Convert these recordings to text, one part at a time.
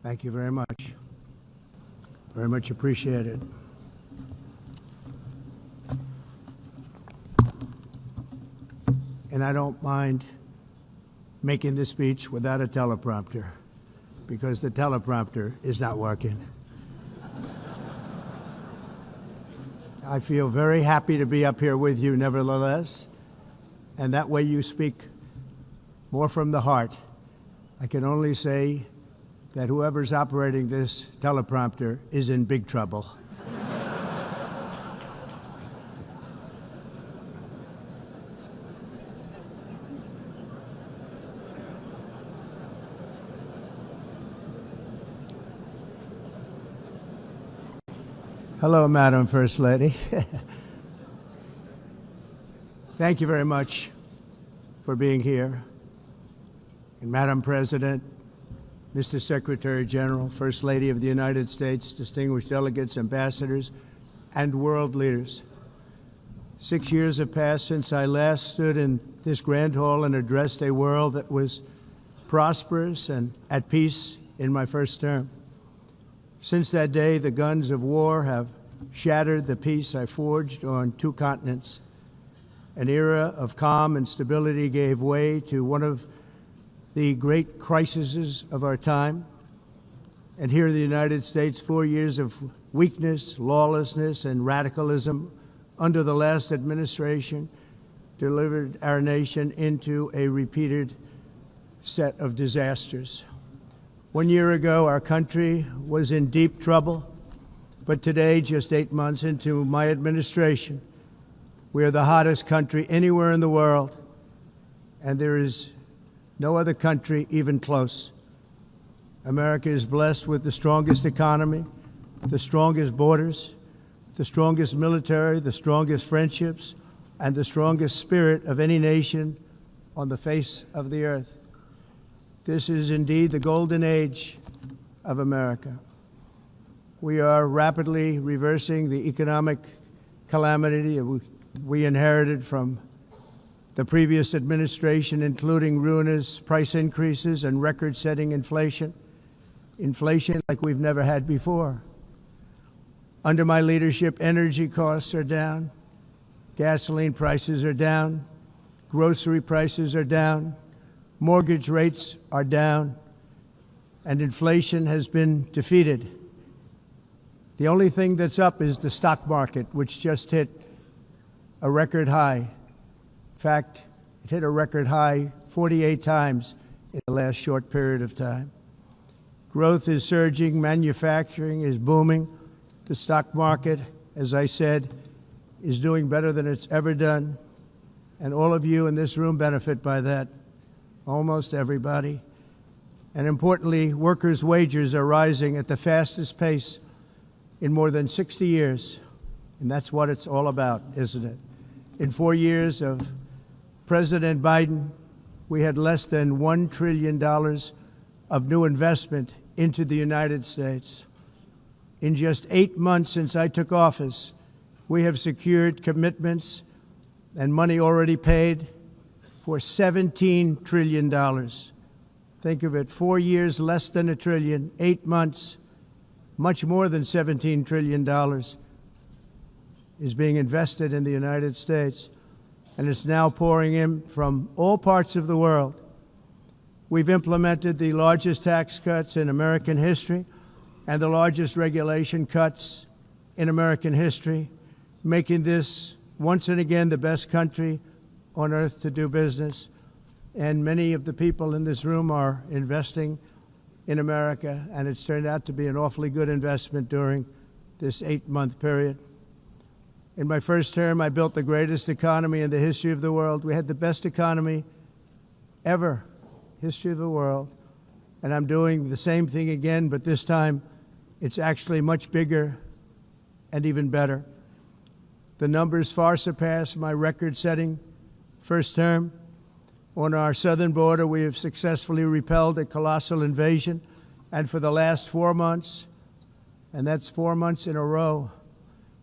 Thank you very much. Very much appreciated. And I don't mind making this speech without a teleprompter, because the teleprompter is not working. I feel very happy to be up here with you nevertheless, and that way you speak more from the heart. I can only say that whoever's operating this teleprompter is in big trouble. Hello, Madam First Lady. Thank you very much for being here. And Madam President, Mr. Secretary General, First Lady of the United States, distinguished delegates, ambassadors, and world leaders. 6 years have passed since I last stood in this grand hall and addressed a world that was prosperous and at peace in my first term. Since that day, the guns of war have shattered the peace I forged on 2 continents. An era of calm and stability gave way to one of the great crises of our time. And here in the United States, 4 years of weakness, lawlessness, and radicalism under the last administration delivered our nation into a repeated set of disasters. 1 year ago, our country was in deep trouble, but today, just 8 months into my administration, we are the hottest country anywhere in the world, and there is no other country even close. America is blessed with the strongest economy, the strongest borders, the strongest military, the strongest friendships, and the strongest spirit of any nation on the face of the earth. This is indeed the golden age of America. We are rapidly reversing the economic calamity we inherited from the previous administration, including ruinous price increases and record-setting inflation like we've never had before. Under my leadership, energy costs are down, gasoline prices are down, grocery prices are down, mortgage rates are down, and inflation has been defeated. The only thing that's up is the stock market, which just hit a record high. In fact, it hit a record high 48 times in the last short period of time. Growth is surging, manufacturing is booming. The stock market, as I said, is doing better than it's ever done. And all of you in this room benefit by that. Almost everybody. And importantly, workers' wages are rising at the fastest pace in more than 60 years. And that's what it's all about, isn't it? In 4 years of President Biden, we had less than $1 trillion of new investment into the United States. In just 8 months since I took office, we have secured commitments and money already paid for $17 trillion. Think of it, 4 years, less than $1 trillion, 8 months, much more than $17 trillion is being invested in the United States, and it's now pouring in from all parts of the world. We've implemented the largest tax cuts in American history and the largest regulation cuts in American history, making this once and again the best country on earth to do business. And many of the people in this room are investing in America, and it's turned out to be an awfully good investment during this 8-month period. In my first term, I built the greatest economy in the history of the world. We had the best economy ever, history of the world. And I'm doing the same thing again, but this time it's actually much bigger and even better. The numbers far surpass my record-setting first term. On our southern border, we have successfully repelled a colossal invasion, and for the last 4 months, and that's 4 months in a row,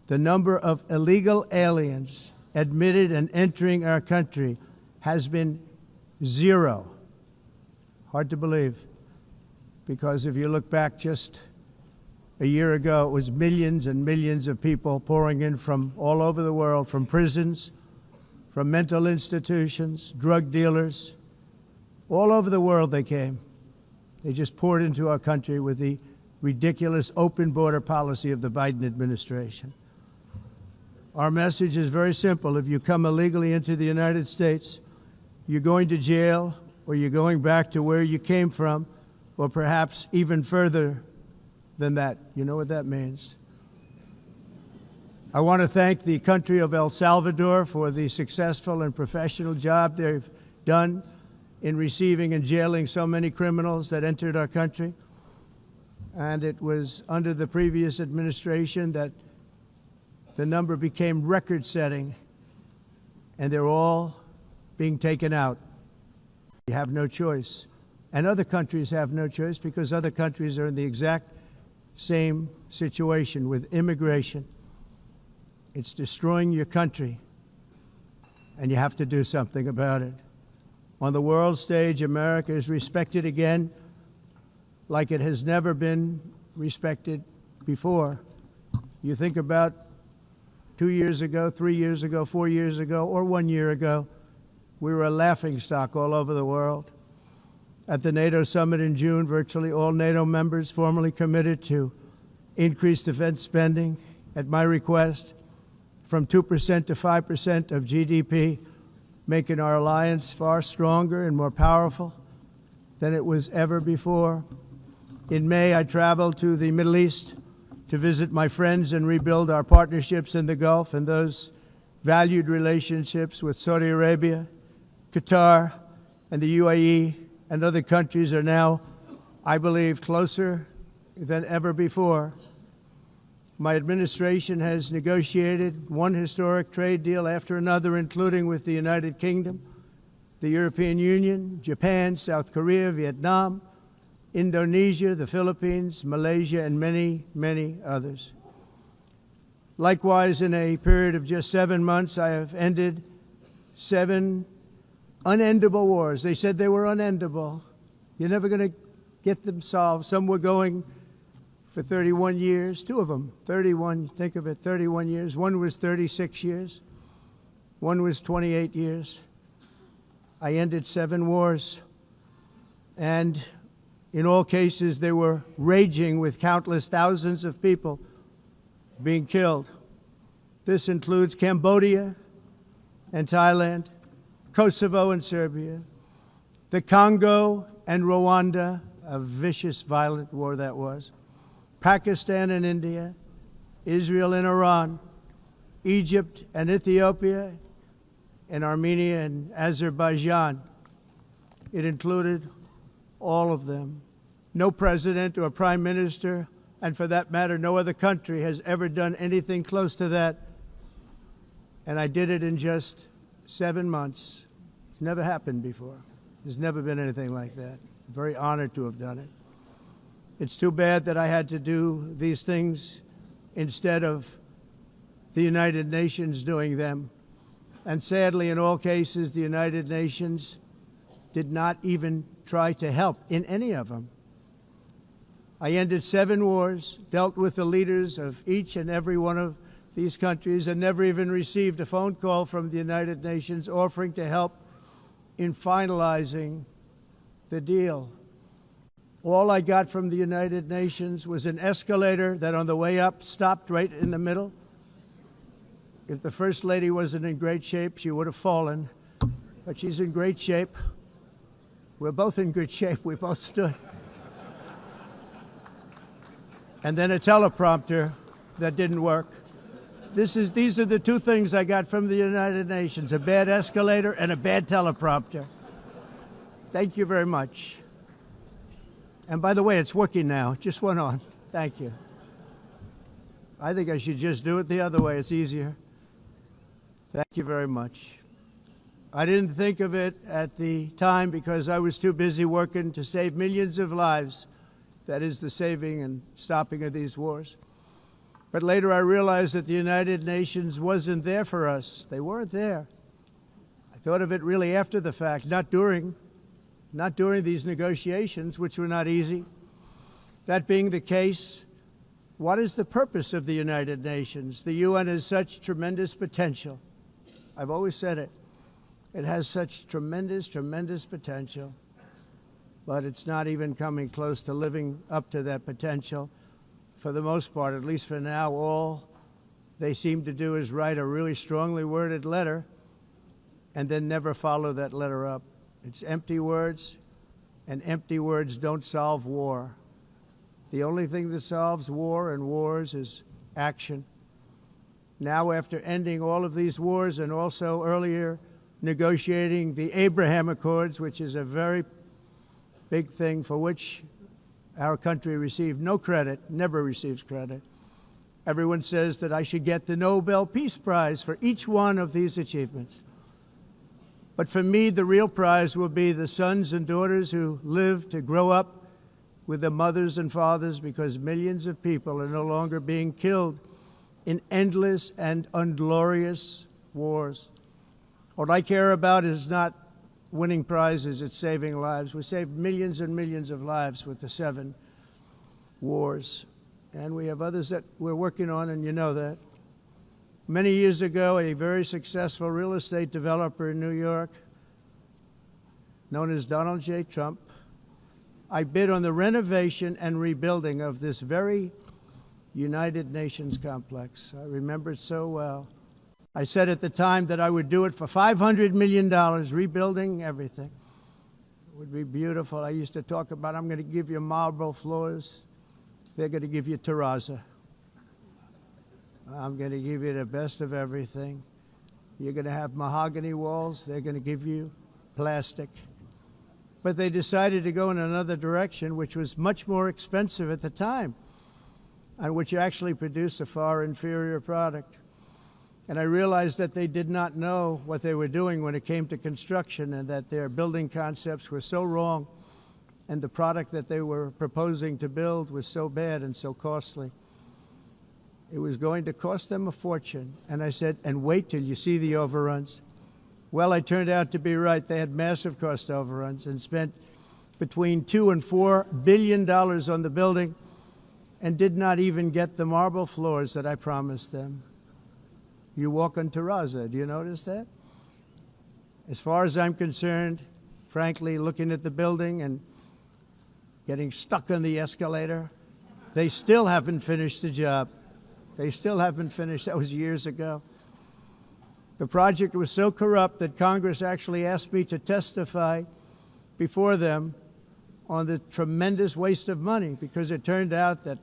the number of illegal aliens admitted and entering our country has been 0. Hard to believe. because if you look back just a year ago, it was millions and millions of people pouring in from all over the world, from prisons, from mental institutions, drug dealers. All over the world they came. They just poured into our country with the ridiculous open border policy of the Biden administration. Our message is very simple. If you come illegally into the United States, you're going to jail, or you're going back to where you came from, or perhaps even further than that. You know what that means. I want to thank the country of El Salvador for the successful and professional job they've done in receiving and jailing so many criminals that entered our country. And it was under the previous administration that the number became record-setting, and they're all being taken out. You have no choice. And other countries have no choice because other countries are in the exact same situation with immigration. It's destroying your country, and you have to do something about it. On the world stage, America is respected again like it has never been respected before. You think about 2 years ago, 3 years ago, 4 years ago, or 1 year ago, we were a laughingstock all over the world. At the NATO summit in June, virtually all NATO members formally committed to increase defense spending at my request from 2% to 5% of GDP, making our alliance far stronger and more powerful than it was ever before. In May, I traveled to the Middle East to visit my friends and rebuild our partnerships in the Gulf and those valued relationships with Saudi Arabia, Qatar, and the UAE and other countries are now, I believe, closer than ever before. My administration has negotiated one historic trade deal after another, including with the United Kingdom, the European Union, Japan, South Korea, Vietnam, Indonesia, the Philippines, Malaysia, and many, many others. Likewise, in a period of just 7 months, I have ended 7 unendable wars. They said they were unendable. You're never going to get them solved. Some were going for 31 years, 2 of them, 31, think of it, 31 years. One was 36 years. One was 28 years. I ended 7 wars. And in all cases, they were raging with countless thousands of people being killed. This includes Cambodia and Thailand, Kosovo and Serbia, the Congo and Rwanda, a vicious, violent war that was, Pakistan and India, Israel and Iran, Egypt and Ethiopia, and Armenia and Azerbaijan. It included all of them. No president or prime minister, and for that matter, no other country has ever done anything close to that. And I did it in just 7 months. It's never happened before. There's never been anything like that. I'm very honored to have done it. It's too bad that I had to do these things instead of the United Nations doing them. And sadly, in all cases, the United Nations did not even try to help in any of them. I ended 7 wars, dealt with the leaders of each and every one of these countries, and never even received a phone call from the United Nations offering to help in finalizing the deal. All I got from the United Nations was an escalator that on the way up stopped right in the middle. If the First Lady wasn't in great shape, she would have fallen, but she's in great shape. We're both in good shape. We both stood. And then a teleprompter that didn't work. These are the 2 things I got from the United Nations, a bad escalator and a bad teleprompter. Thank you very much. And by the way, it's working now. It just went on. Thank you. I think I should just do it the other way. It's easier. Thank you very much. I didn't think of it at the time because I was too busy working to save millions of lives. That is the saving and stopping of these wars. But later I realized that the United Nations wasn't there for us. They weren't there. I thought of it really after the fact, not during these negotiations, which were not easy. That being the case, what is the purpose of the United Nations? The UN has such tremendous potential. I've always said it. It has such tremendous, tremendous potential, but it's not even coming close to living up to that potential. For the most part, at least for now, all they seem to do is write a really strongly worded letter and then never follow that letter up. It's empty words, and empty words don't solve war. The only thing that solves war and wars is action. Now, after ending all of these wars and also earlier negotiating the Abraham Accords, which is a very big thing for which our country received no credit, never receives credit. Everyone says that I should get the Nobel Peace Prize for each one of these achievements. But for me, the real prize will be the sons and daughters who live to grow up with the mothers and fathers, because millions of people are no longer being killed in endless and unglorious wars. What I care about is not winning prizes, it's saving lives. We saved millions and millions of lives with the 7 wars. And we have others that we're working on, and you know that. Many years ago, a very successful real estate developer in New York, known as Donald J. Trump, I bid on the renovation and rebuilding of this very United Nations complex. I remember it so well. I said at the time that I would do it for $500 million, rebuilding everything. It would be beautiful. I used to talk about, I'm going to give you marble floors. They're going to give you terrazzo. I'm going to give you the best of everything. You're going to have mahogany walls. They're going to give you plastic. But they decided to go in another direction, which was much more expensive at the time, and which actually produced a far inferior product. And I realized that they did not know what they were doing when it came to construction, and that their building concepts were so wrong, and the product that they were proposing to build was so bad and so costly. It was going to cost them a fortune. And I said, and wait till you see the overruns. Well, I turned out to be right. They had massive cost overruns and spent between $2 and $4 billion on the building and did not even get the marble floors that I promised them. You walk on terrazzo. Do you notice that? As far as I'm concerned, frankly, looking at the building and getting stuck on the escalator, they still haven't finished the job. They still haven't finished. That was years ago. The project was so corrupt that Congress actually asked me to testify before them on the tremendous waste of money, because it turned out that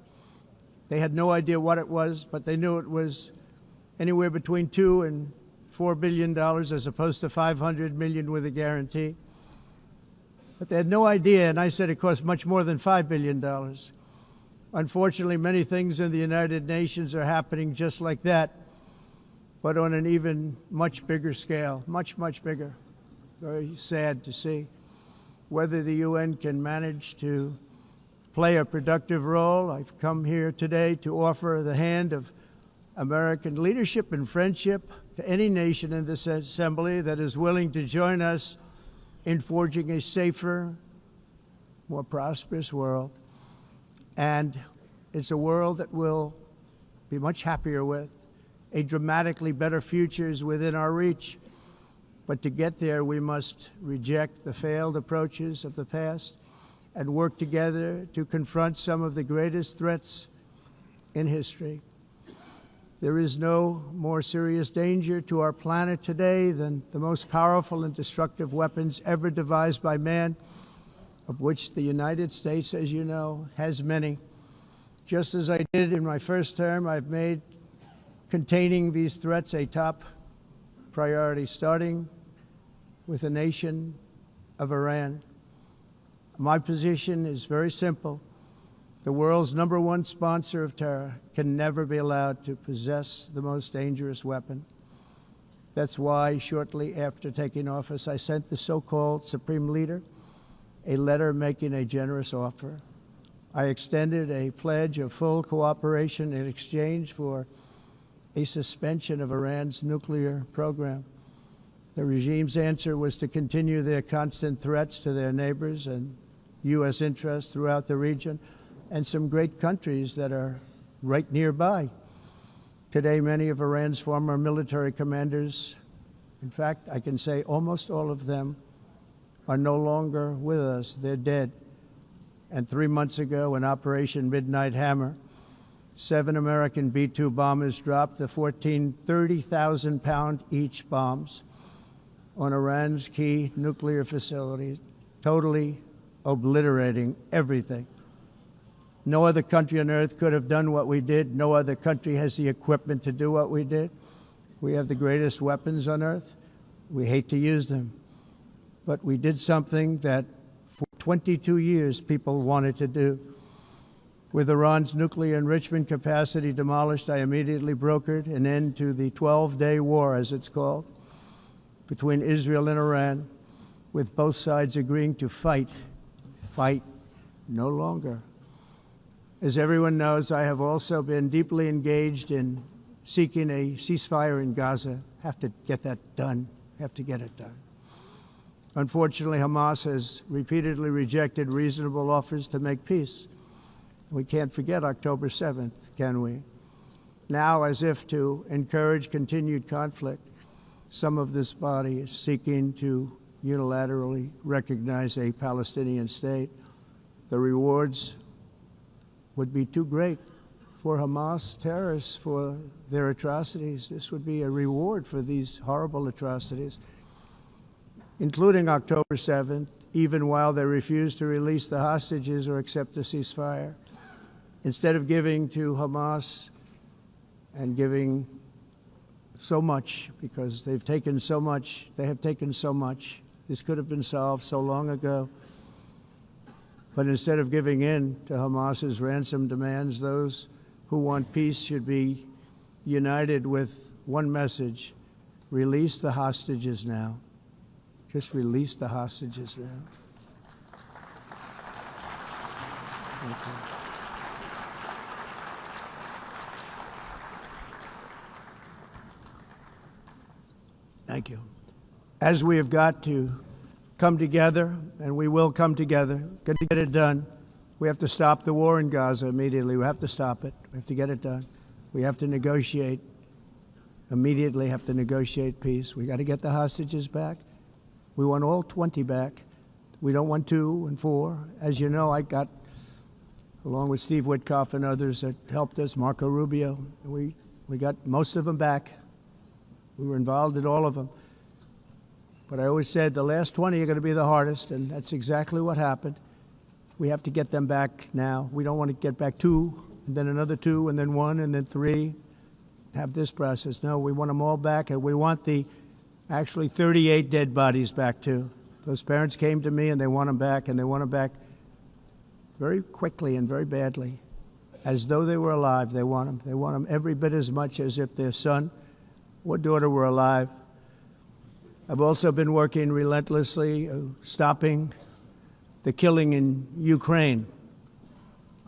they had no idea what it was, but they knew it was anywhere between $2 and $4 billion as opposed to $500 million with a guarantee. But they had no idea, and I said it cost much more than $5 billion. Unfortunately, many things in the United Nations are happening just like that, but on an even much bigger scale, much, much bigger. Very sad to see. Whether the UN can manage to play a productive role, I've come here today to offer the hand of American leadership and friendship to any nation in this assembly that is willing to join us in forging a safer, more prosperous world. And it's a world that we'll be much happier with. A dramatically better future is within our reach. But to get there, we must reject the failed approaches of the past and work together to confront some of the greatest threats in history. There is no more serious danger to our planet today than the most powerful and destructive weapons ever devised by man, of which the United States, as you know, has many. Just as I did in my first term, I've made containing these threats a top priority, starting with the nation of Iran. My position is very simple. The world's #1 sponsor of terror can never be allowed to possess the most dangerous weapon. That's why shortly after taking office, I sent the so-called Supreme Leader a letter making a generous offer. I extended a pledge of full cooperation in exchange for a suspension of Iran's nuclear program. The regime's answer was to continue their constant threats to their neighbors and U.S. interests throughout the region, and some great countries that are right nearby. Today, many of Iran's former military commanders, in fact, I can say almost all of them, are no longer with us. They're dead. And 3 months ago, in Operation Midnight Hammer, 7 American B-2 bombers dropped the 14 30,000-pound each bombs on Iran's key nuclear facilities, totally obliterating everything. No other country on earth could have done what we did. No other country has the equipment to do what we did. We have the greatest weapons on earth. We hate to use them. But we did something that for 22 years people wanted to do. With Iran's nuclear enrichment capacity demolished, I immediately brokered an end to the 12-day war, as it's called, between Israel and Iran, with both sides agreeing to fight no longer. As everyone knows, I have also been deeply engaged in seeking a ceasefire in Gaza. Have to get that done. Have to get it done. Unfortunately, Hamas has repeatedly rejected reasonable offers to make peace. We can't forget October 7th, can we? Now, as if to encourage continued conflict, some of this body is seeking to unilaterally recognize a Palestinian state. The rewards would be too great for Hamas terrorists for their atrocities. This would be a reward for these horrible atrocities, including October 7th, even while they refuse to release the hostages or accept a ceasefire. Instead of giving to Hamas and giving so much, because they've taken so much, they have taken so much. This could have been solved so long ago. But instead of giving in to Hamas's ransom demands, those who want peace should be united with one message: release the hostages now. Just release the hostages now. Thank you. Thank you. As we have got to come together, and we will come together, get it done, we have to stop the war in Gaza immediately. We have to stop it. We have to get it done. We have to negotiate, immediately have to negotiate peace. We got to get the hostages back. We want all 20 back. We don't want 2 and 4. As you know, I got, along with Steve Witkoff and others that helped us, Marco Rubio, we got most of them back. We were involved in all of them. But I always said the last 20 are going to be the hardest, and that's exactly what happened. We have to get them back now. We don't want to get back 2, and then another 2, and then 1, and then 3. Have this process. No, we want them all back, and we want the actually 38 dead bodies back too. Those parents came to me, and they want them back, and they want them back very quickly and very badly, as though they were alive. They want them. They want them every bit as much as if their son or daughter were alive. I've also been working relentlessly, stopping the killing in Ukraine.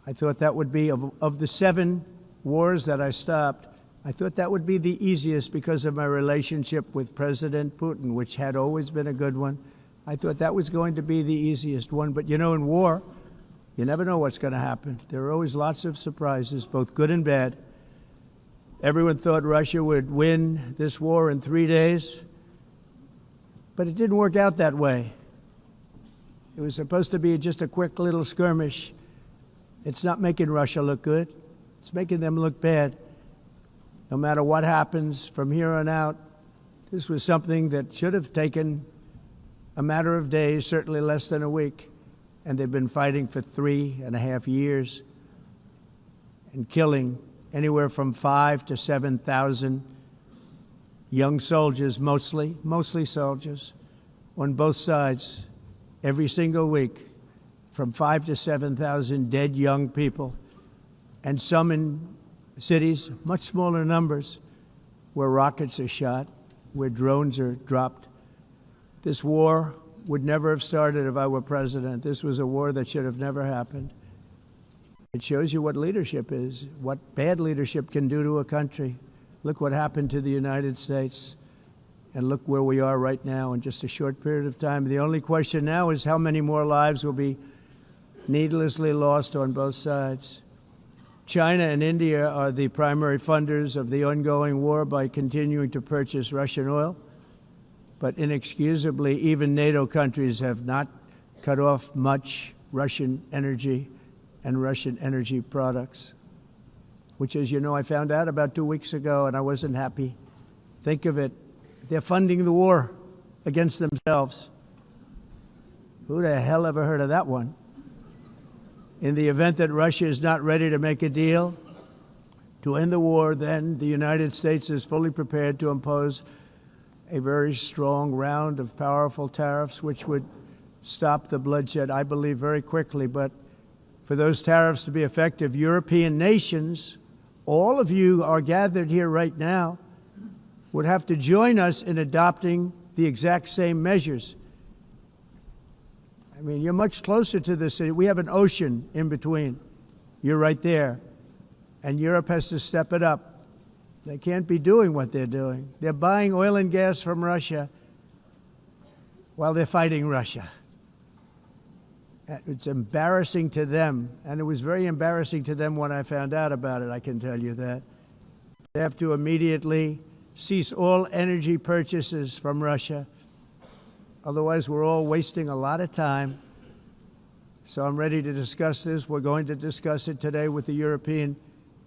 I thought that would be, of the 7 wars that I stopped, I thought that would be the easiest because of my relationship with President Putin, which had always been a good one. I thought that was going to be the easiest one. But, you know, in war, you never know what's going to happen. There are always lots of surprises, both good and bad. Everyone thought Russia would win this war in 3 days, but it didn't work out that way. It was supposed to be just a quick little skirmish. It's not making Russia look good. It's making them look bad. No matter what happens from here on out, this was something that should have taken a matter of days, certainly less than a week, and they've been fighting for 3.5 years and killing anywhere from 5,000 to 7,000 young soldiers, mostly soldiers, on both sides, every single week, from 5,000 to 7,000 dead young people, and some in cities, much smaller numbers, where rockets are shot, where drones are dropped. This war would never have started if I were president. This was a war that should have never happened. It shows you what leadership is, what bad leadership can do to a country. Look what happened to the United States, and look where we are right now in just a short period of time. The only question now is how many more lives will be needlessly lost on both sides. China and India are the primary funders of the ongoing war by continuing to purchase Russian oil. But inexcusably, even NATO countries have not cut off much Russian energy and Russian energy products, which, as you know, I found out about 2 weeks ago, and I wasn't happy. Think of it. They're funding the war against themselves. Who the hell ever heard of that one? In the event that Russia is not ready to make a deal to end the war, then the United States is fully prepared to impose a very strong round of powerful tariffs, which would stop the bloodshed, I believe, very quickly. But for those tariffs to be effective, European nations, all of you are gathered here right now, would have to join us in adopting the exact same measures. I mean, you're much closer to this. We have an ocean in between. You're right there. And Europe has to step it up. They can't be doing what they're doing. They're buying oil and gas from Russia while they're fighting Russia. It's embarrassing to them, and it was very embarrassing to them when I found out about it, I can tell you that. They have to immediately cease all energy purchases from Russia. Otherwise, we're all wasting a lot of time. So I'm ready to discuss this. We're going to discuss it today with the European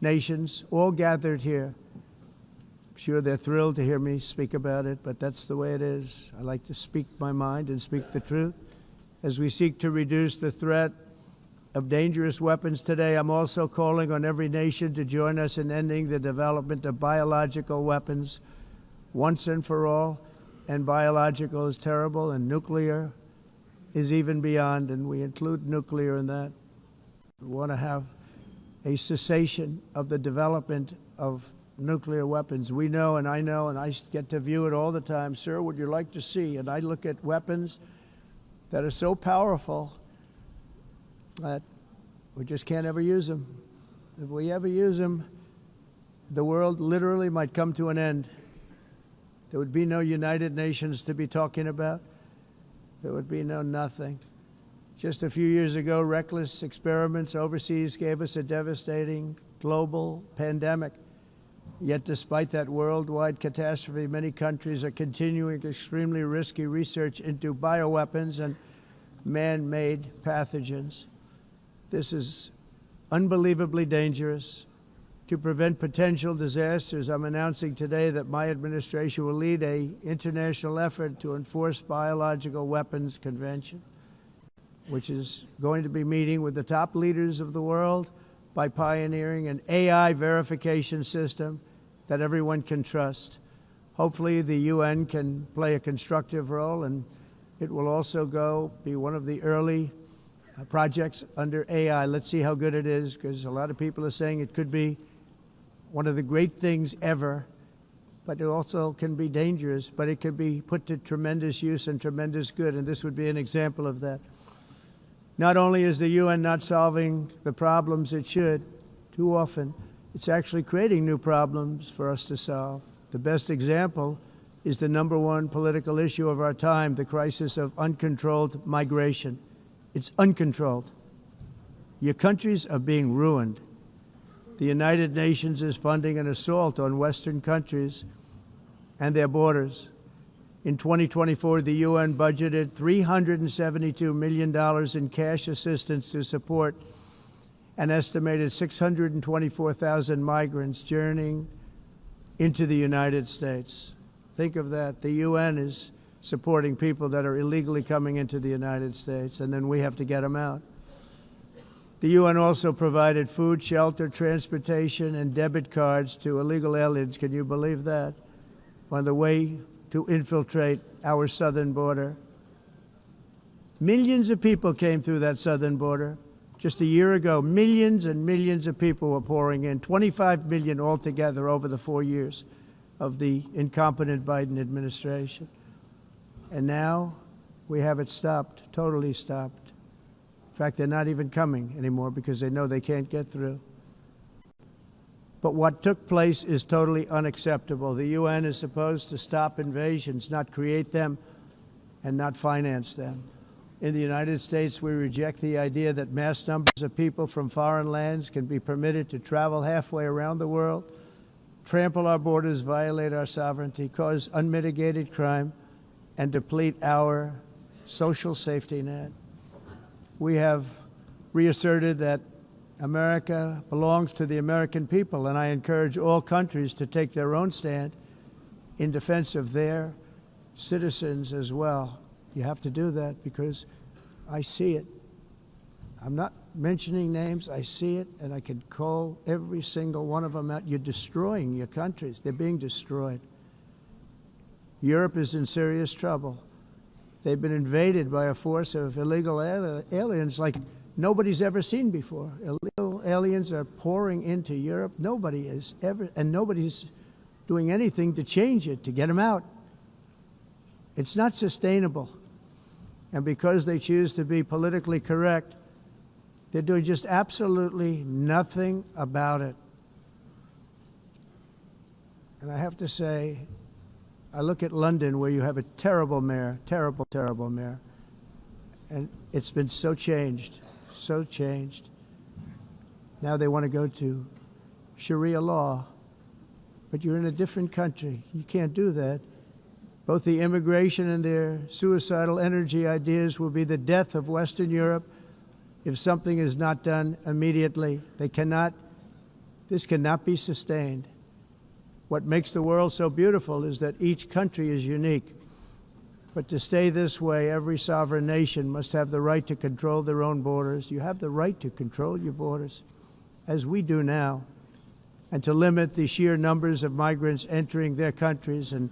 nations, all gathered here. I'm sure they're thrilled to hear me speak about it, but that's the way it is. I like to speak my mind and speak the truth. As we seek to reduce the threat of dangerous weapons today, I'm also calling on every nation to join us in ending the development of biological weapons once and for all. And biological is terrible, and nuclear is even beyond, and we include nuclear in that. We want to have a cessation of the development of nuclear weapons. We know, and I get to view it all the time. Sir, would you like to see? And I look at weapons that are so powerful that we just can't ever use them. If we ever use them, the world literally might come to an end. There would be no United Nations to be talking about. There would be no nothing. Just a few years ago, reckless experiments overseas gave us a devastating global pandemic. Yet despite that worldwide catastrophe, many countries are continuing extremely risky research into bioweapons and man-made pathogens. This is unbelievably dangerous. To prevent potential disasters, I'm announcing today that my administration will lead an international effort to enforce biological weapons convention, which is going to be meeting with the top leaders of the world by pioneering an AI verification system that everyone can trust. Hopefully the UN can play a constructive role, and it will also be one of the early projects under AI. Let's see how good it is, because a lot of people are saying it could be one of the great things ever, but it also can be dangerous, but it can be put to tremendous use and tremendous good, and this would be an example of that. Not only is the UN not solving the problems it should, too often, it's actually creating new problems for us to solve. The best example is the #1 political issue of our time, the crisis of uncontrolled migration. It's uncontrolled. Your countries are being ruined. The United Nations is funding an assault on Western countries and their borders. In 2024, the UN budgeted $372 million in cash assistance to support an estimated 624,000 migrants journeying into the United States. Think of that. The UN is supporting people that are illegally coming into the United States, and then we have to get them out. The UN also provided food, shelter, transportation, and debit cards to illegal aliens. Can you believe that? On the way to infiltrate our southern border. Millions of people came through that southern border. Just a year ago, millions and millions of people were pouring in, 25 million altogether over the 4 years of the incompetent Biden administration. And now we have it stopped, totally stopped. In fact, they're not even coming anymore because they know they can't get through. But what took place is totally unacceptable. The UN is supposed to stop invasions, not create them and not finance them. In the United States, we reject the idea that mass numbers of people from foreign lands can be permitted to travel halfway around the world, trample our borders, violate our sovereignty, cause unmitigated crime, and deplete our social safety net. We have reasserted that America belongs to the American people, and I encourage all countries to take their own stand in defense of their citizens as well. You have to do that because I see it. I'm not mentioning names. I see it, and I can call every single one of them out. You're destroying your countries. They're being destroyed. Europe is in serious trouble. They've been invaded by a force of illegal aliens like nobody's ever seen before. Illegal aliens are pouring into Europe. Nobody is ever, and nobody's doing anything to change it, to get them out. It's not sustainable. And because they choose to be politically correct, they're doing just absolutely nothing about it. And I have to say, I look at London, where you have a terrible mayor, terrible, terrible mayor, and it's been so changed, so changed. Now they want to go to Sharia law, but you're in a different country. You can't do that. Both the immigration and their suicidal energy ideas will be the death of Western Europe if something is not done immediately. This cannot be sustained. What makes the world so beautiful is that each country is unique. But to stay this way, every sovereign nation must have the right to control their own borders. You have the right to control your borders, as we do now, and to limit the sheer numbers of migrants entering their countries and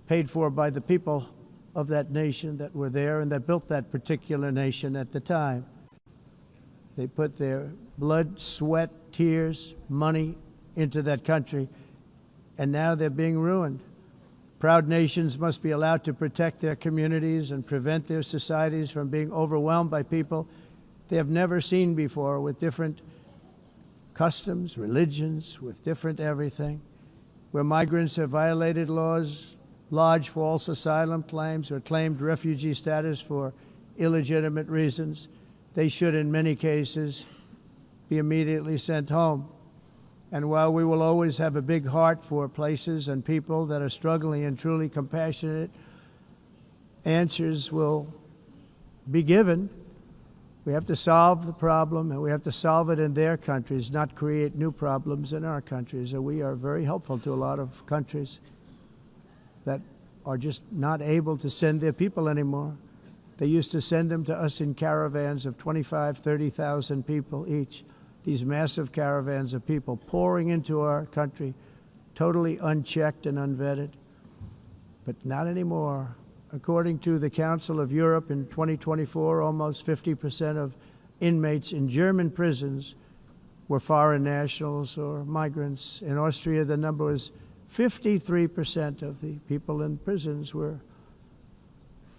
paid for by the people of that nation that were there and that built that particular nation at the time. They put their blood, sweat, tears, money into that country, and now they're being ruined. Proud nations must be allowed to protect their communities and prevent their societies from being overwhelmed by people they have never seen before, with different customs, religions, with different everything. Where migrants have violated laws, lodged false asylum claims, or claimed refugee status for illegitimate reasons, they should, in many cases, be immediately sent home. And while we will always have a big heart for places and people that are struggling and truly compassionate, answers will be given. We have to solve the problem, and we have to solve it in their countries, not create new problems in our countries. And we are very helpful to a lot of countries that are just not able to send their people anymore. They used to send them to us in caravans of 25,000, 30,000 people each. These massive caravans of people pouring into our country, totally unchecked and unvetted. But not anymore. According to the Council of Europe, in 2024, almost 50% of inmates in German prisons were foreign nationals or migrants. In Austria, the number was 53% of the people in prisons were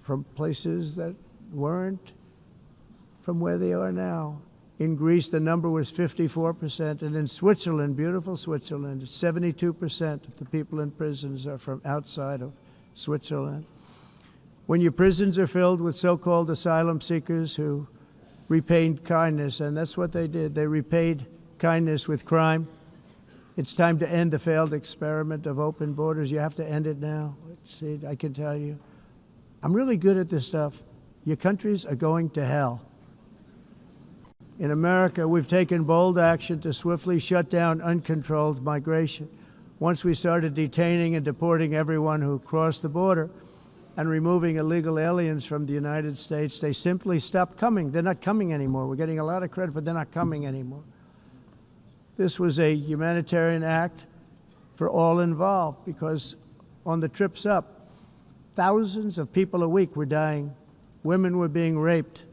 from places that weren't from where they are now. In Greece, the number was 54%, and in Switzerland, beautiful Switzerland, 72% of the people in prisons are from outside of Switzerland. When your prisons are filled with so-called asylum seekers who repaid kindness, and that's what they did, they repaid kindness with crime, it's time to end the failed experiment of open borders. You have to end it now. See, I can tell you, I'm really good at this stuff. Your countries are going to hell. In America, we've taken bold action to swiftly shut down uncontrolled migration. Once we started detaining and deporting everyone who crossed the border and removing illegal aliens from the United States, they simply stopped coming. They're not coming anymore. We're getting a lot of credit, but they're not coming anymore. This was a humanitarian act for all involved, because on the trips up, thousands of people a week were dying. Women were being raped.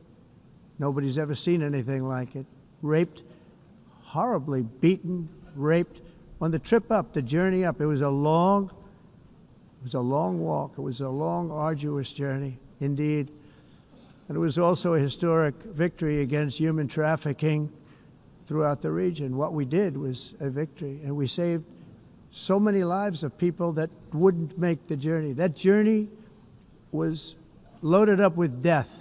Nobody's ever seen anything like it. Raped, horribly beaten, raped. On the trip up, the journey up, it was a long walk. It was a long, arduous journey, indeed. And it was also a historic victory against human trafficking throughout the region. What we did was a victory, and we saved so many lives of people that wouldn't make the journey. That journey was loaded up with death.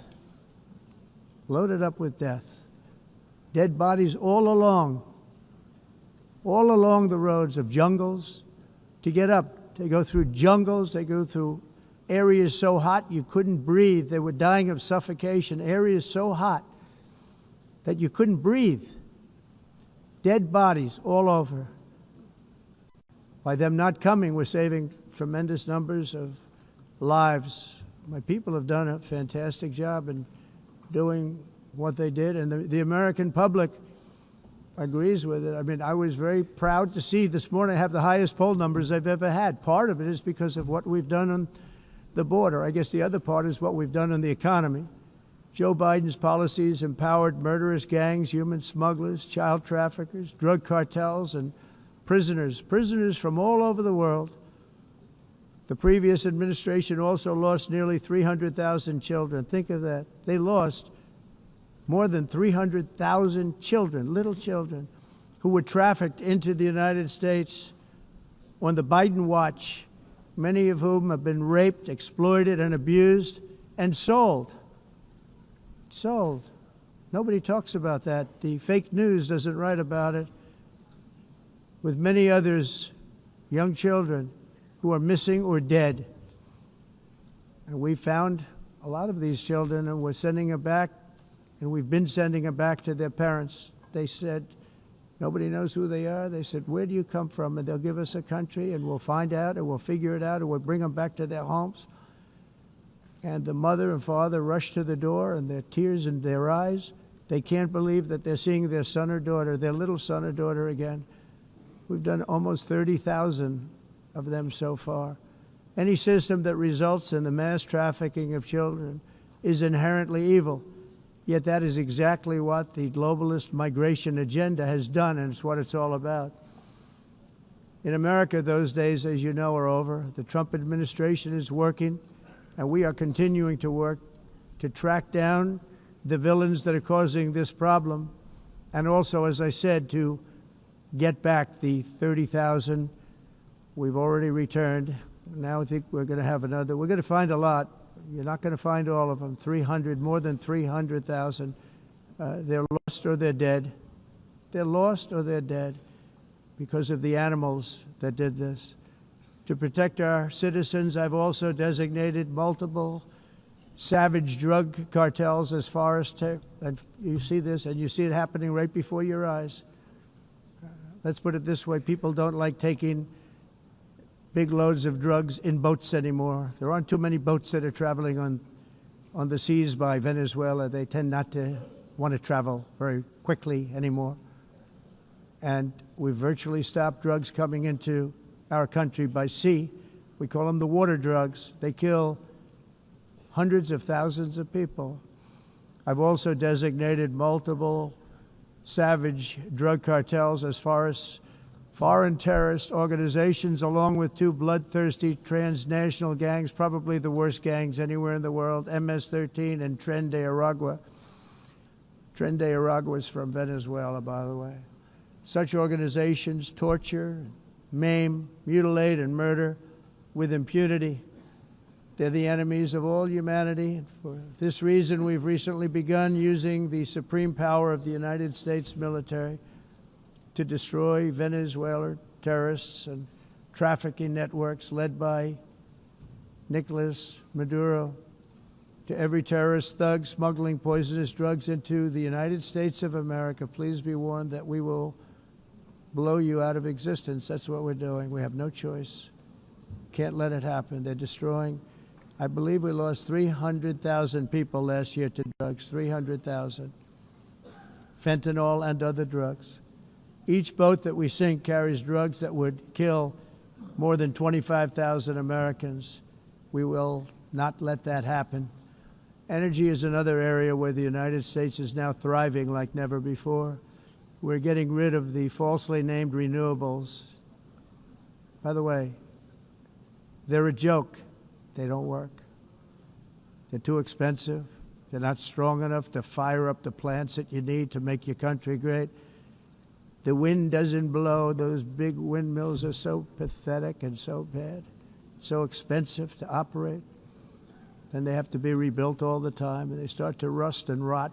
loaded up with death. Dead bodies all along the roads of jungles. To get up, they go through jungles, they go through areas so hot you couldn't breathe. They were dying of suffocation, areas so hot that you couldn't breathe. Dead bodies all over. By them not coming, we're saving tremendous numbers of lives. My people have done a fantastic job in doing what they did, and the American public agrees with it. I mean, I was very proud to see this morning I have the highest poll numbers I've ever had. Part of it is because of what we've done on the border. I guess the other part is what we've done on the economy. Joe Biden's policies empowered murderous gangs, human smugglers, child traffickers, drug cartels, and prisoners from all over the world. The previous administration also lost nearly 300,000 children. Think of that. They lost more than 300,000 children, little children, who were trafficked into the United States on the Biden watch, many of whom have been raped, exploited, and abused, and sold. Sold. Nobody talks about that. The fake news doesn't write about it. With many others, young children who are missing or dead. And we found a lot of these children, and we're sending them back, and we've been sending them back to their parents. They said, nobody knows who they are. They said, where do you come from? And they'll give us a country, and we'll find out, and we'll figure it out, and we'll bring them back to their homes. And the mother and father rush to the door, and their tears in their eyes. They can't believe that they're seeing their son or daughter, their little son or daughter again. We've done almost 30,000 of them so far. Any system that results in the mass trafficking of children is inherently evil. Yet that is exactly what the globalist migration agenda has done, and it's what it's all about. In America, those days, as you know, are over. The Trump administration is working, and we are continuing to work to track down the villains that are causing this problem, and also, as I said, to get back the 30,000 we've already returned. Now I think we're going to have another. We're going to find a lot. You're not going to find all of them. 300, more than 300,000. They're lost or they're dead. They're lost or they're dead because of the animals that did this. To protect our citizens, I've also designated multiple savage drug cartels as far as and you see this, and you see it happening right before your eyes. Let's put it this way. People don't like taking big loads of drugs in boats anymore. There aren't too many boats that are traveling on the seas by Venezuela. They tend not to want to travel very quickly anymore. And we've virtually stopped drugs coming into our country by sea. We call them the water drugs. They kill hundreds of thousands of people. I've also designated multiple savage drug cartels as far as foreign terrorist organizations, along with two bloodthirsty transnational gangs, probably the worst gangs anywhere in the world, MS-13 and Tren de Aragua. Tren de Aragua is from Venezuela, by the way. Such organizations torture, maim, mutilate, and murder with impunity. They're the enemies of all humanity. And for this reason, we've recently begun using the supreme power of the United States military to destroy Venezuelan terrorists and trafficking networks led by Nicolas Maduro. To every terrorist thug smuggling poisonous drugs into the United States of America, please be warned that we will blow you out of existence. That's what we're doing. We have no choice. Can't let it happen. They're destroying. I believe we lost 300,000 people last year to drugs, 300,000. Fentanyl and other drugs. Each boat that we sink carries drugs that would kill more than 25,000 Americans. We will not let that happen. Energy is another area where the United States is now thriving like never before. We're getting rid of the falsely named renewables. By the way, they're a joke. They don't work. They're too expensive. They're not strong enough to fire up the plants that you need to make your country great. The wind doesn't blow. Those big windmills are so pathetic and so bad, so expensive to operate. Then they have to be rebuilt all the time, and they start to rust and rot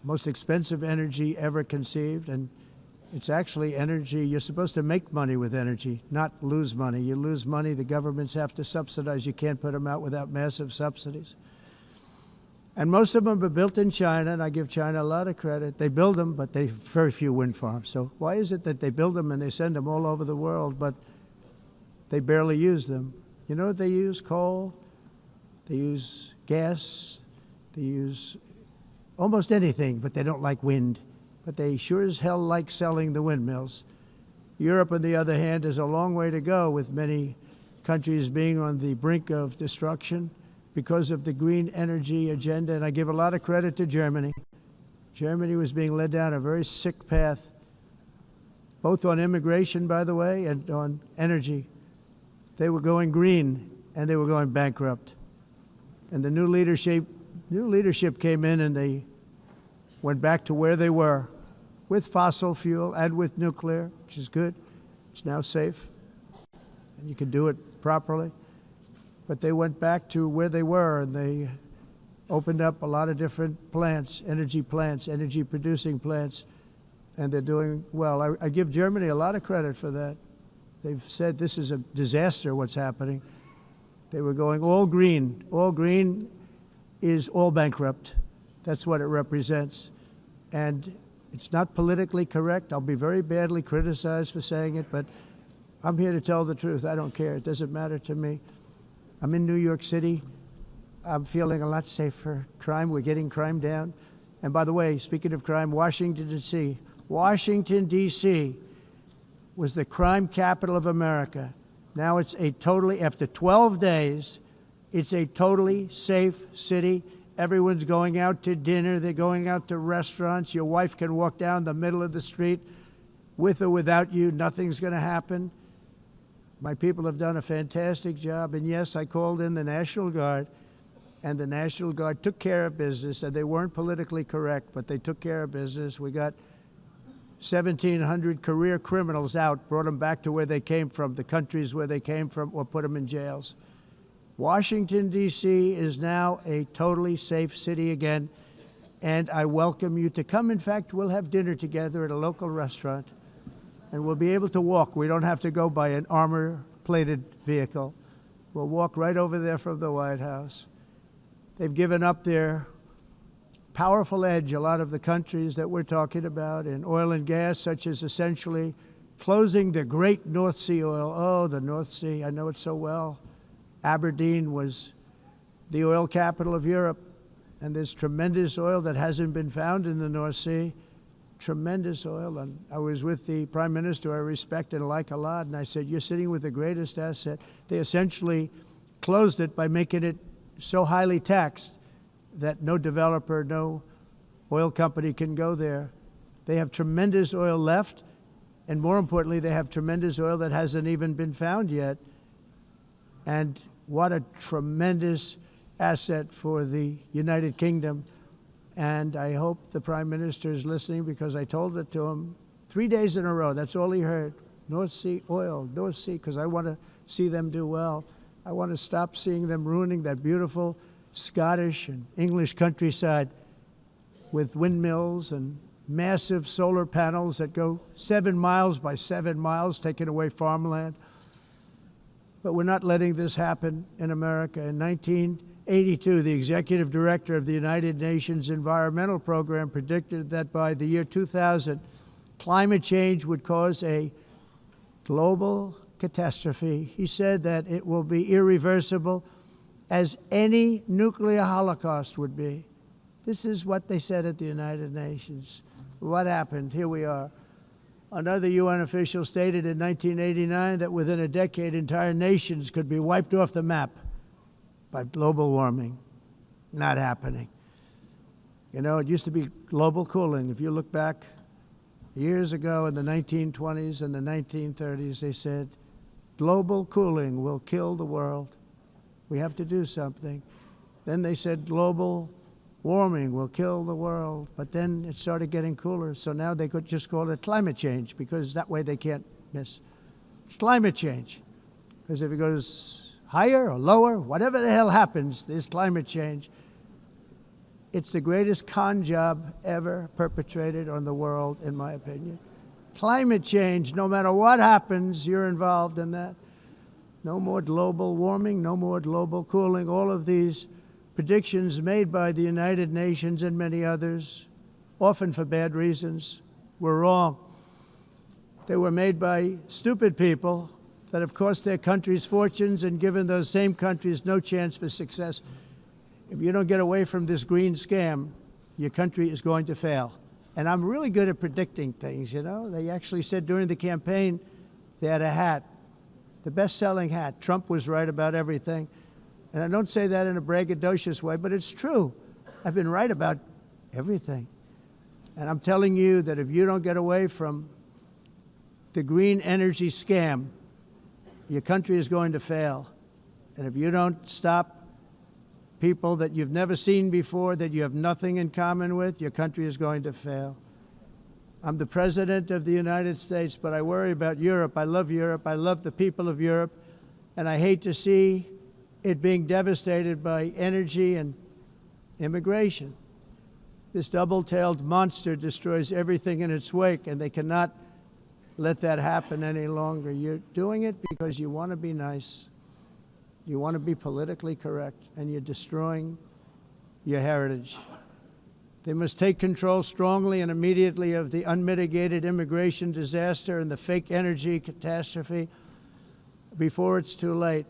most expensive energy ever conceived, and it's actually energy. You're supposed to make money with energy, not lose money. You lose money, the governments have to subsidize. You can't put them out without massive subsidies. And most of them are built in China, and I give China a lot of credit. They build them, but they have very few wind farms. So why is it that they build them and they send them all over the world, but they barely use them? You know what they use? Coal. They use gas. They use almost anything, but they don't like wind. But they sure as hell like selling the windmills. Europe, on the other hand, has a long way to go, with many countries being on the brink of destruction because of the green energy agenda. And I give a lot of credit to Germany. Germany was being led down a very sick path, both on immigration, by the way, and on energy. They were going green, and they were going bankrupt. And the new leadership came in, and they went back to where they were, with fossil fuel and with nuclear, which is good. It's now safe, and you can do it properly. But they went back to where they were, and they opened up a lot of different plants, energy-producing plants, and they're doing well. I give Germany a lot of credit for that. They've said this is a disaster, what's happening. They were going all green. All green is all bankrupt. That's what it represents. And it's not politically correct. I'll be very badly criticized for saying it, but I'm here to tell the truth. I don't care. It doesn't matter to me. I'm in New York City. I'm feeling a lot safer. Crime, we're getting crime down. And by the way, speaking of crime, Washington, D.C. Washington, D.C. was the crime capital of America. Now it's a totally, after 12 days, it's a totally safe city. Everyone's going out to dinner. They're going out to restaurants. Your wife can walk down the middle of the street with or without you. Nothing's going to happen. My people have done a fantastic job. And yes, I called in the National Guard, and the National Guard took care of business. And they weren't politically correct, but they took care of business. We got 1,700 career criminals out, brought them back to where they came from, the countries where they came from, or put them in jails. Washington, D.C. is now a totally safe city again, and I welcome you to come. In fact, we'll have dinner together at a local restaurant, and we'll be able to walk. We don't have to go by an armor-plated vehicle. We'll walk right over there from the White House. They've given up their powerful edge, a lot of the countries that we're talking about, in oil and gas, such as essentially closing the great North Sea oil. Oh, the North Sea, I know it so well. Aberdeen was the oil capital of Europe, and there's tremendous oil that hasn't been found in the North Sea, tremendous oil. And I was with the Prime Minister I respect and like a lot, and I said, you're sitting with the greatest asset. They essentially closed it by making it so highly taxed that no developer, no oil company can go there. They have tremendous oil left, and more importantly, they have tremendous oil that hasn't even been found yet. And what a tremendous asset for the United Kingdom. And I hope the Prime Minister is listening, because I told it to him 3 days in a row. That's all he heard. North Sea oil, North Sea, because I want to see them do well. I want to stop seeing them ruining that beautiful Scottish and English countryside with windmills and massive solar panels that go 7 miles by 7 miles, taking away farmland. But we're not letting this happen in America. In 1982, the executive director of the United Nations Environmental Program predicted that by the year 2000, climate change would cause a global catastrophe. He said that it will be irreversible, as any nuclear holocaust would be. This is what they said at the United Nations. What happened? Here we are. Another UN official stated in 1989 that within a decade, entire nations could be wiped off the map by global warming. Not happening. You know, it used to be global cooling. If you look back years ago in the 1920s and the 1930s, they said, global cooling will kill the world. We have to do something. Then they said global warming will kill the world, but then it started getting cooler, so now they could just call it climate change, because that way they can't miss. It's climate change, because if it goes higher or lower, whatever the hell happens, there's climate change. It's the greatest con job ever perpetrated on the world, in my opinion. Climate change, no matter what happens, you're involved in that. No more global warming, no more global cooling. All of these predictions made by the United Nations and many others, often for bad reasons, were wrong. They were made by stupid people that have cost their countries fortunes and given those same countries no chance for success. If you don't get away from this green scam, your country is going to fail. And I'm really good at predicting things, you know. They actually said during the campaign they had a hat, the best-selling hat. Trump was right about everything. And I don't say that in a braggadocious way, but it's true. I've been right about everything. And I'm telling you that if you don't get away from the green energy scam, your country is going to fail. And if you don't stop people that you've never seen before, that you have nothing in common with, your country is going to fail. I'm the President of the United States, but I worry about Europe. I love Europe. I love the people of Europe. And I hate to see it being devastated by energy and immigration. This double-tailed monster destroys everything in its wake, and they cannot let that happen any longer. You're doing it because you want to be nice. You want to be politically correct, and you're destroying your heritage. They must take control strongly and immediately of the unmitigated immigration disaster and the fake energy catastrophe before it's too late.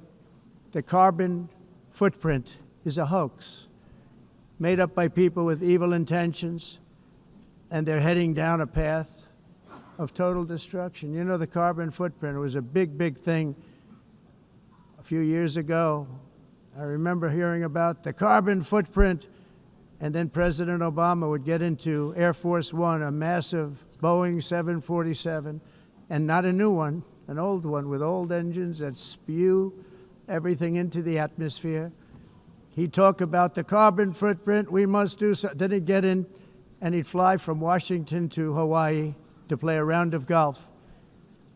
The carbon footprint is a hoax made up by people with evil intentions, and they're heading down a path of total destruction. You know, the carbon footprint was a big, big thing a few years ago. I remember hearing about the carbon footprint, and then President Obama would get into Air Force One, a massive Boeing 747, and not a new one, an old one with old engines that spew everything into the atmosphere. He'd talk about the carbon footprint, we must do so. Then he'd get in and he'd fly from Washington to Hawaii to play a round of golf.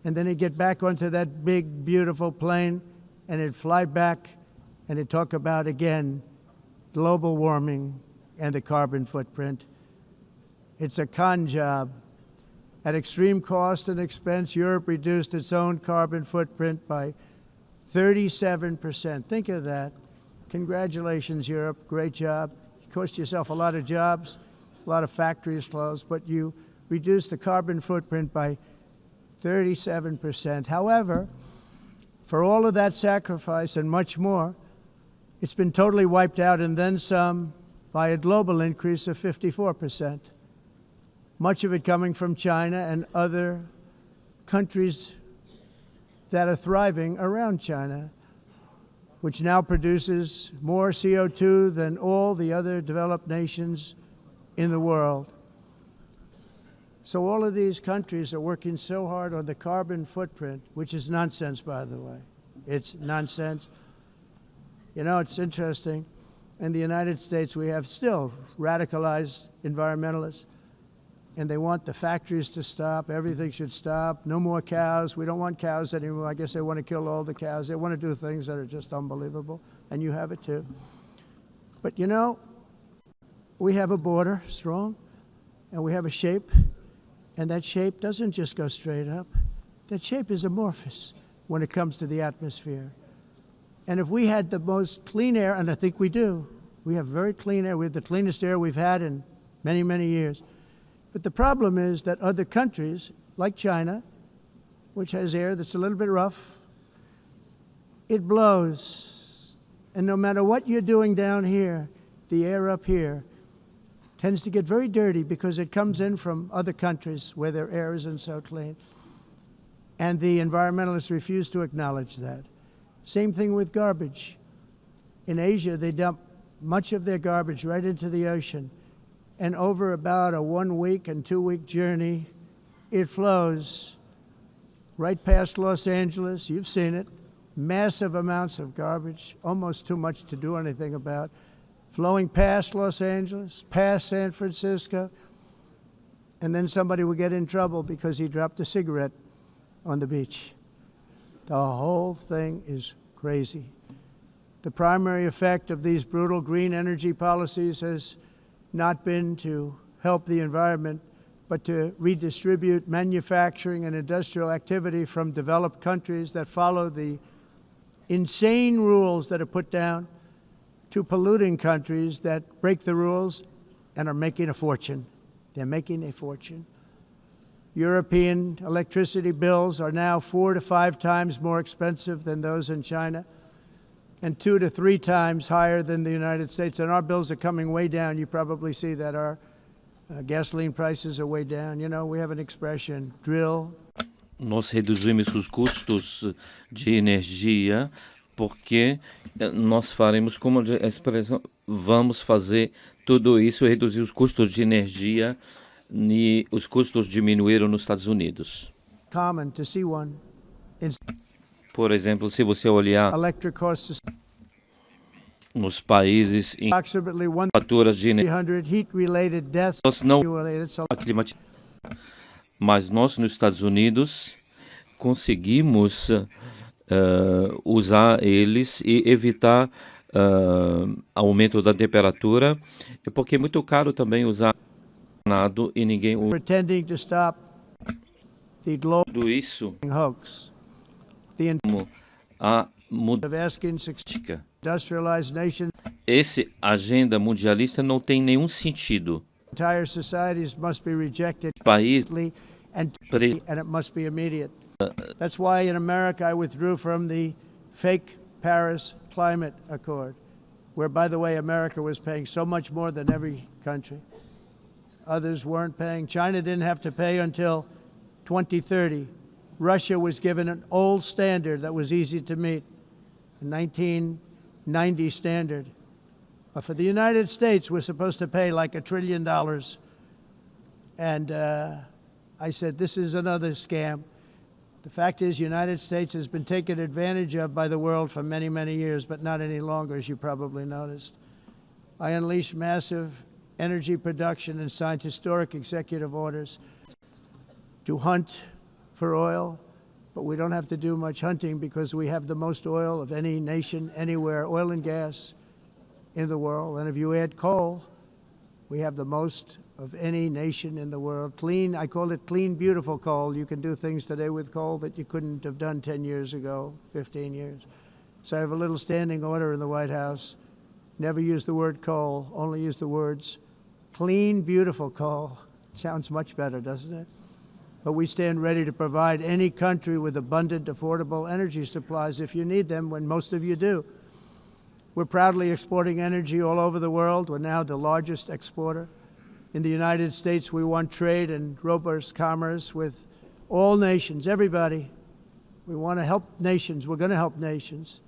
And then he'd get back onto that big, beautiful plane and he'd fly back and he'd talk about, again, global warming and the carbon footprint. It's a con job. At extreme cost and expense, Europe reduced its own carbon footprint by 37%. Think of that. Congratulations, Europe. Great job. You cost yourself a lot of jobs, a lot of factories closed, but you reduced the carbon footprint by 37%. However, for all of that sacrifice and much more, it's been totally wiped out and then some by a global increase of 54%. Much of it coming from China and other countries that are thriving around China, which now produces more CO2 than all the other developed nations in the world. So all of these countries are working so hard on the carbon footprint, which is nonsense, by the way. It's nonsense. You know, it's interesting. In the United States, we have still radicalized environmentalists, and they want the factories to stop. Everything should stop. No more cows. We don't want cows anymore. I guess they want to kill all the cows. They want to do things that are just unbelievable, and you have it too. But you know, we have a border, strong, and we have a shape, and that shape doesn't just go straight up. That shape is amorphous when it comes to the atmosphere. And if we had the most clean air, and I think we do, we have very clean air. We have the cleanest air we've had in many, many years. But the problem is that other countries, like China, which has air that's a little bit rough, it blows. And no matter what you're doing down here, the air up here tends to get very dirty because it comes in from other countries where their air isn't so clean. And the environmentalists refuse to acknowledge that. Same thing with garbage. In Asia, they dump much of their garbage right into the ocean. And over about a 1 week and 2 week journey, it flows right past Los Angeles. You've seen it. Massive amounts of garbage, almost too much to do anything about, flowing past Los Angeles, past San Francisco, and then somebody will get in trouble because he dropped a cigarette on the beach. The whole thing is crazy. The primary effect of these brutal green energy policies has not been to help the environment, but to redistribute manufacturing and industrial activity from developed countries that follow the insane rules that are put down to polluting countries that break the rules and are making a fortune. They're making a fortune. European electricity bills are now 4 to 5 times more expensive than those in China, and 2 to 3 times higher than the United States. And our bills are coming way down. You probably see that our gasoline prices are way down. You know, we have an expression, drill. Nós reduzimos os custos de energia porque nós faremos, como a expressão, vamos fazer tudo isso, reduzir os custos de energia, e os custos diminuíram nos Estados Unidos. Common to see one. Por exemplo, se você olhar nos países em faturas de energia, nós não mas nós nos Estados Unidos conseguimos usar eles e evitar aumento da temperatura, porque é muito caro também usar nada e ninguém usa tudo isso. A esse agenda mundialista não tem nenhum sentido. País and it must be immediate. That's why in America I withdrew from the fake Paris Climate Accord, where, by the way, America was paying so much more than every country. Others weren't paying. China didn't have to pay until 2030. Russia was given an old standard that was easy to meet, a 1990 standard. But for the United States, we're supposed to pay like $1 trillion. And I said, this is another scam. The fact is, the United States has been taken advantage of by the world for many, many years, but not any longer, as you probably noticed. I unleashed massive energy production and signed historic executive orders to hunt for oil, but we don't have to do much hunting because we have the most oil of any nation anywhere, oil and gas in the world. And if you add coal, we have the most of any nation in the world. Clean, I call it clean, beautiful coal. You can do things today with coal that you couldn't have done 10 years ago, 15 years. So I have a little standing order in the White House. Never use the word coal, only use the words clean, beautiful coal. Sounds much better, doesn't it? But we stand ready to provide any country with abundant, affordable energy supplies if you need them, when most of you do. We're proudly exporting energy all over the world. We're now the largest exporter. In the United States, we want trade and robust commerce with all nations, everybody. We want to help nations. We're going to help nations.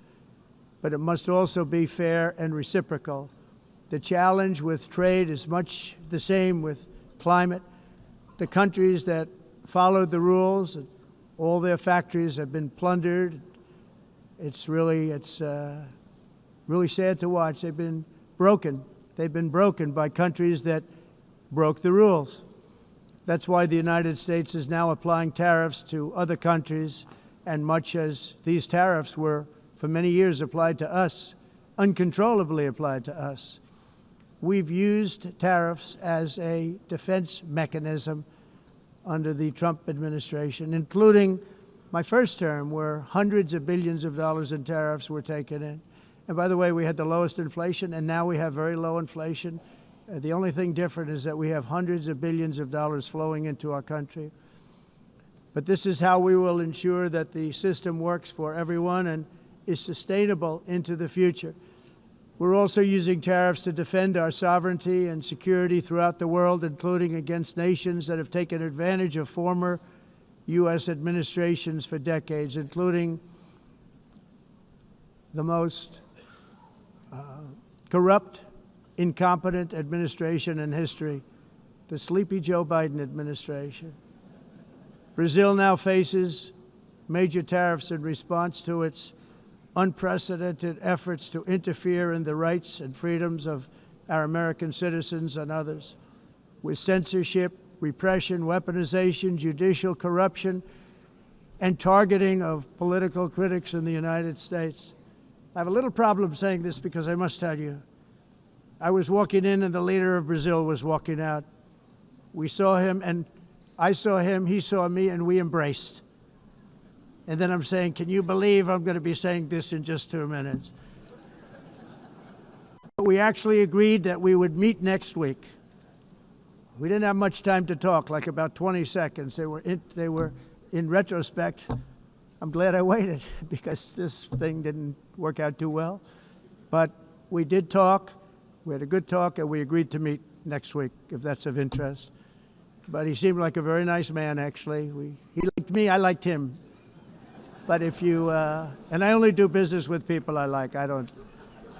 But it must also be fair and reciprocal. The challenge with trade is much the same with climate. The countries that followed the rules, all their factories have been plundered. It's really sad to watch. They've been broken. They've been broken by countries that broke the rules. That's why the United States is now applying tariffs to other countries, and much as these tariffs were for many years applied to us, uncontrollably applied to us. We've used tariffs as a defense mechanism under the Trump administration, including my first term, where hundreds of billions of dollars in tariffs were taken in. And by the way, we had the lowest inflation, and now we have very low inflation. The only thing different is that we have hundreds of billions of dollars flowing into our country. But this is how we will ensure that the system works for everyone and is sustainable into the future. We're also using tariffs to defend our sovereignty and security throughout the world, including against nations that have taken advantage of former U.S. administrations for decades, including the most corrupt, incompetent administration in history, the sleepy Joe Biden administration. Brazil now faces major tariffs in response to its unprecedented efforts to interfere in the rights and freedoms of our American citizens and others, with censorship, repression, weaponization, judicial corruption, and targeting of political critics in the United States. I have a little problem saying this because I must tell you, I was walking in and the leader of Brazil was walking out. We saw him and I saw him, he saw me, and we embraced. And then I'm saying, can you believe I'm going to be saying this in just 2 minutes? We actually agreed that we would meet next week. We didn't have much time to talk, like about 20 seconds. They were in retrospect, I'm glad I waited because this thing didn't work out too well. But we did talk, we had a good talk, and we agreed to meet next week, if that's of interest. But he seemed like a very nice man, actually. He liked me, I liked him. But if you, and I only do business with people I like.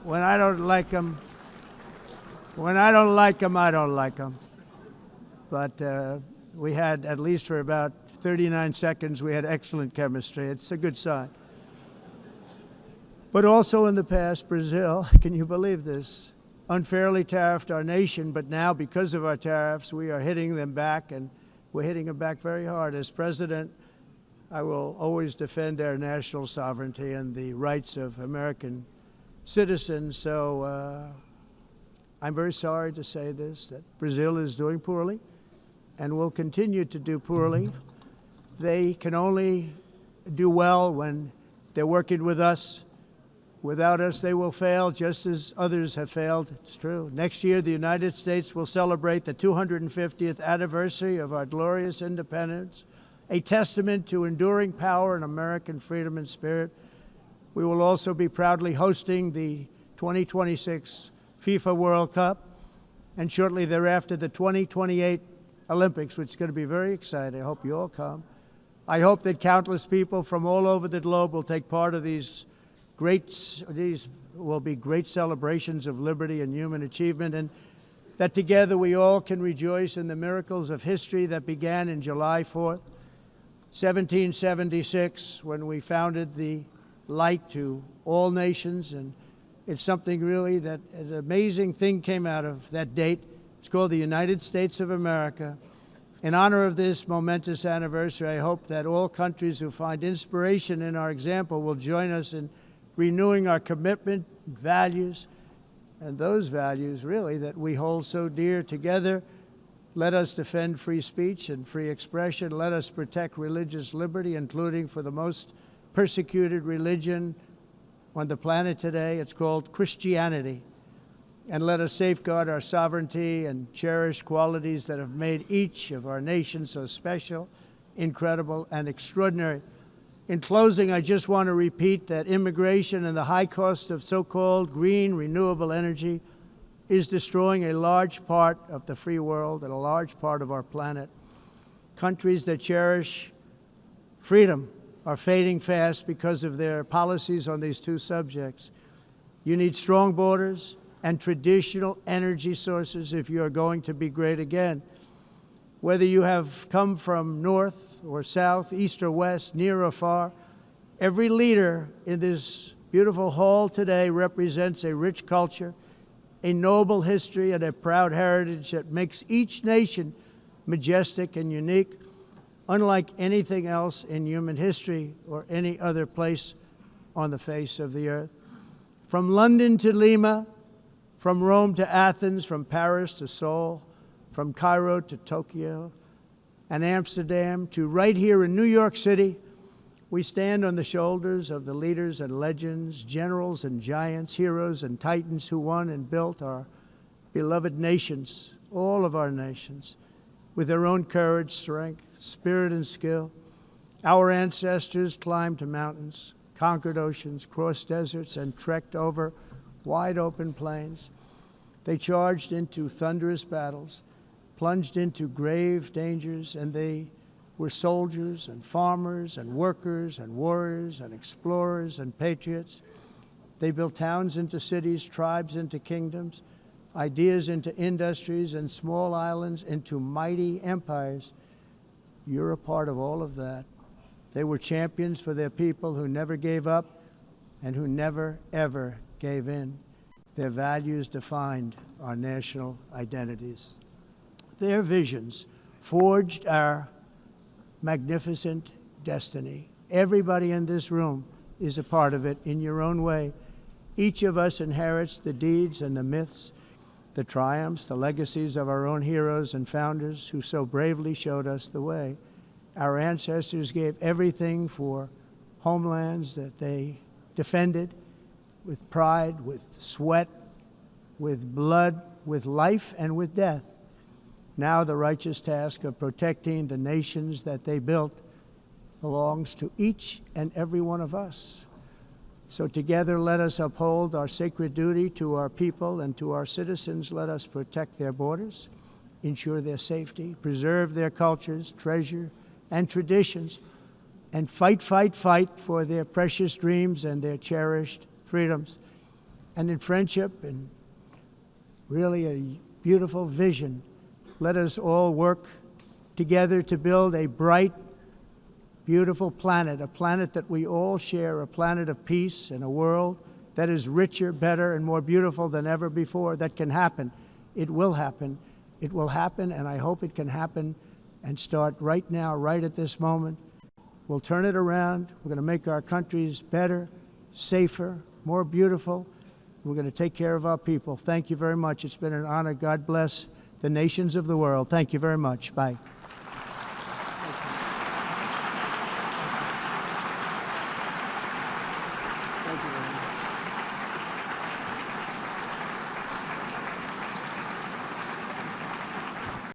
When I don't like them, I don't like them. But we had, at least for about 39 seconds, we had excellent chemistry. It's a good sign. But also in the past, Brazil, can you believe this, unfairly tariffed our nation, but now because of our tariffs, we are hitting them back, and we're hitting them back very hard. As president, I will always defend our national sovereignty and the rights of American citizens. So I'm very sorry to say this, that Brazil is doing poorly and will continue to do poorly. They can only do well when they're working with us. Without us, they will fail, just as others have failed. It's true. Next year, the United States will celebrate the 250th anniversary of our glorious independence, a testament to enduring power and American freedom and spirit. We will also be proudly hosting the 2026 FIFA World Cup, and shortly thereafter, the 2028 Olympics, which is going to be very exciting. I hope you all come. I hope that countless people from all over the globe will take part of these will be great celebrations of liberty and human achievement, and that together we all can rejoice in the miracles of history that began in July 4th, 1776, when we founded the light to all nations. And it's something really that an amazing thing came out of that date. It's called the United States of America. In honor of this momentous anniversary, I hope that all countries who find inspiration in our example will join us in renewing our commitment, values, and those values, really, that we hold so dear together. Let us defend free speech and free expression. Let us protect religious liberty, including for the most persecuted religion on the planet today. It's called Christianity. And let us safeguard our sovereignty and cherish qualities that have made each of our nations so special, incredible, and extraordinary. In closing, I just want to repeat that immigration and the high cost of so-called green renewable energy is destroying a large part of the free world and a large part of our planet. Countries that cherish freedom are fading fast because of their policies on these two subjects. You need strong borders and traditional energy sources if you are going to be great again. Whether you have come from north or south, east or west, near or far, every leader in this beautiful hall today represents a rich culture, a noble history, and a proud heritage that makes each nation majestic and unique, unlike anything else in human history or any other place on the face of the earth. From London to Lima, from Rome to Athens, from Paris to Seoul, from Cairo to Tokyo and Amsterdam to right here in New York City, we stand on the shoulders of the leaders and legends, generals and giants, heroes and titans who won and built our beloved nations, all of our nations, with their own courage, strength, spirit, and skill. Our ancestors climbed mountains, conquered oceans, crossed deserts, and trekked over wide open plains. They charged into thunderous battles, plunged into grave dangers, and they were soldiers and farmers and workers and warriors and explorers and patriots. They built towns into cities, tribes into kingdoms, ideas into industries, and small islands into mighty empires. You're a part of all of that. They were champions for their people who never gave up and who never, ever gave in. Their values defined our national identities. Their visions forged our magnificent destiny. Everybody in this room is a part of it in your own way. Each of us inherits the deeds and the myths the triumphs, the legacies of our own heroes and founders who so bravely showed us the way. Our ancestors gave everything for homelands that they defended with pride, with sweat, with blood, with life, and with death. Now the righteous task of protecting the nations that they built belongs to each and every one of us. So together let us uphold our sacred duty to our people and to our citizens. Let us protect their borders, ensure their safety, preserve their cultures, treasure, and traditions, and fight, fight, fight for their precious dreams and their cherished freedoms. And in friendship and really a beautiful vision, let us all work together to build a bright, beautiful planet, a planet that we all share, a planet of peace and a world that is richer, better, and more beautiful than ever before. That can happen. It will happen. It will happen, and I hope it can happen and start right now, right at this moment. We'll turn it around. We're going to make our countries better, safer, more beautiful. We're going to take care of our people. Thank you very much. It's been an honor. God bless the nations of the world. Thank you very much. Bye. Thank you very much.